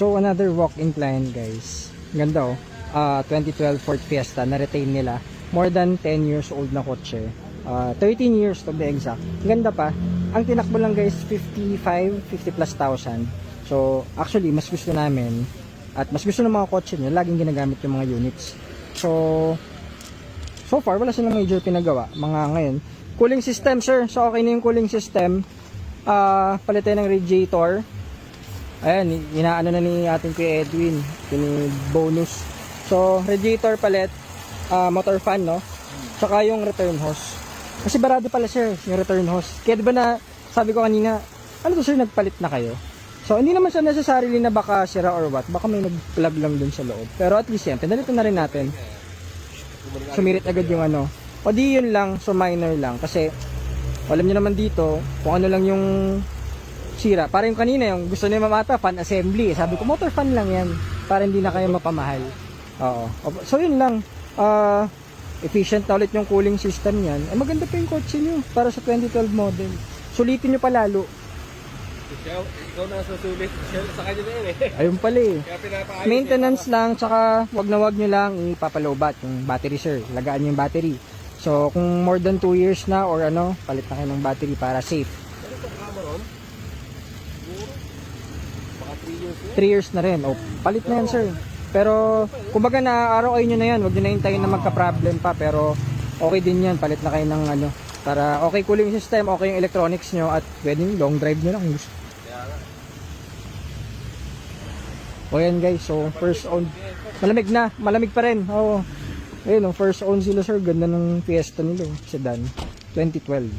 So another walk-in client guys. Ganda oh. 2012 Ford Fiesta na retain nila. More than 10 years old na kotse. 13 years to be exact. Ganda pa. Ang tinakbo lang guys 50 plus thousand. So actually mas gusto namin at mas gusto ng mga kotse nyo laging ginagamit yung mga units. So far wala silang major pinagawa. Mga ngayon cooling system sir. So okay na yung cooling system. Palitan ng radiator. Ayan, inaano na ni ating Kuya Edwin, yung bonus. So, radiator palit, motor fan, no? Tsaka yung return hose. Kasi barado pala sir, yung return hose. Kaya diba na, sabi ko kanina, ano to sir, nagpalit na kayo? So, hindi naman siya necessarily na baka sira or what. Baka may nag-plug lang dun sa loob. Pero at least yan, pinalitan na rin natin. Sumirit agad yung ano. O di yun lang, so minor lang. Kasi, alam nyo naman dito, kung ano lang yung sira. Para yung kanina, yung gusto niya mamata, fan assembly. Sabi ko, motor fan lang yan. Para hindi na kayo mapamahal. Oo. So yun lang. Efficient na ulit yung cooling system yan. Maganda pa yung kotse nyo para sa 2012 model. Sulitin nyo pa lalo. Ikaw na susulit. Sa kanya na yun eh. Ayun pala eh. Kaya Maintenance lang, tsaka wag na wag nyo lang ipapalobat yung battery sir. Lagaan nyo yung battery. So kung more than 2 years na or ano, palit na kayo ng battery para safe. 3 years na rin. O, palit na yan sir. Pero kumbaga na araw-araw nyo na yan. Huwag nyo na hintayin na magka-problem pa. Pero okay din yan. Palit na kayo ng ano. Para okay cooling system, okay yung electronics nyo. At pwedeng long drive nyo lang. O yan guys. So first own. Malamig na. Malamig pa rin. Oo. Ayun o. First own sila sir. Ganda ng Fiesta nila. Sedan. 2012.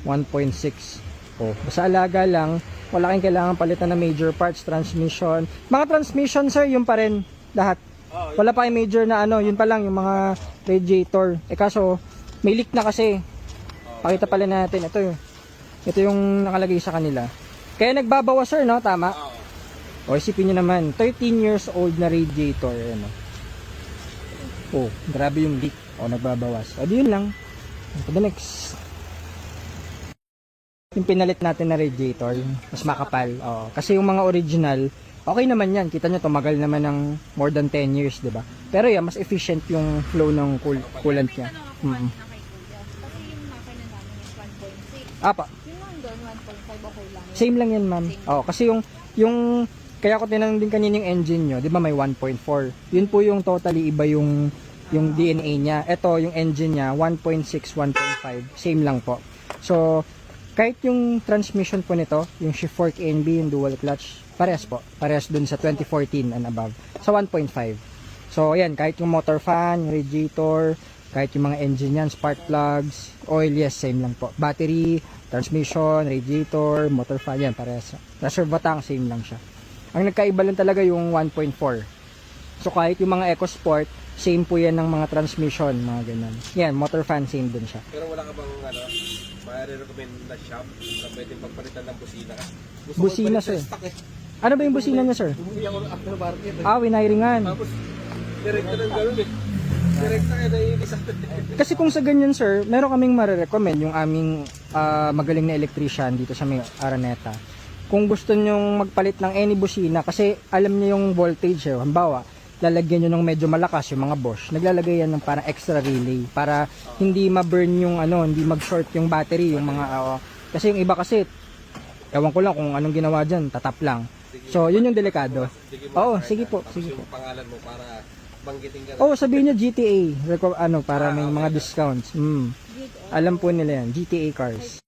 1.6. O. Basta alaga lang. Wala kayong kailangan palitan na major parts, transmission. Mga transmission sir, yun pa rin lahat. Wala pa yung major na ano, yun pa lang yung mga radiator. Kaso may leak na kasi. Pakita pala natin ito yung nakalagay sa kanila. Kaya nagbabawas sir, no? Tama? O isipin niyo naman, 13 years old na radiator, ano. Oh, grabe yung leak. O nagbabawas. O di yun lang. To the next. Yung pinalit natin na radiator, mas makapal. Kasi yung mga original, okay naman yan. Kita nyo, tumagal naman ng more than 10 years, di ba? Pero yan, mas efficient yung flow ng coolant niya. Kasi yung makina namin is 1.6. Apa, Yung lang doon, 1.5 okay lang. same lang yan ma'am. Kasi yung kaya ko tinanong din kanina yung engine nyo, di ba may 1.4. Yun po yung totally iba yung DNA niya. Ito, yung engine niya, 1.6, 1.5. Same lang po. So, kahit yung transmission po nito, yung shift fork ANB, yung dual clutch, parehas po. Parehas dun sa 2014 and above. Sa 1.5. So, ayan, kahit yung motor fan, yung radiator, kahit yung mga engine yan, spark plugs, oil, yes, same lang po. Battery, transmission, radiator, motor fan, yan, parehas. Reserve batang, same lang siya. Ang nagkaiba lang talaga yung 1.4. So, kahit yung mga EcoSport, same po yan ng mga transmission, mga ganun. Yan, motor fan, same din siya. Pero wala ka bang ma-recommend na shop na pwedeng pagpalitan ng busina? Busina, sir. Ano ba yung busina niya, sir? Bumili ako ng aftermarket. Wiring-an. Tapos, direkta ng gano'n eh. Direkta kaya naiinis ako. Kasi kung sa ganyan, sir, meron kaming marirecommend yung aming magaling na electrician dito sa may Araneta. Kung gusto nyong magpalit ng any busina, kasi alam niyo yung voltage, halimbawa, lalagyan nyo ng medyo malakas yung mga Bosch, naglalagay yan ng parang extra relay para hindi ma-burn yung ano, hindi mag-short yung battery, yung mga kasi yung iba kasi ewan ko lang kung anong ginawa diyan, tatap lang. So, yun yung delikado. Oo, sige po, sige po. Yung pangalan mo para banggitin ka. Sabihin niyo GTA, para may mga discounts. Alam po nila yan, GTA cars.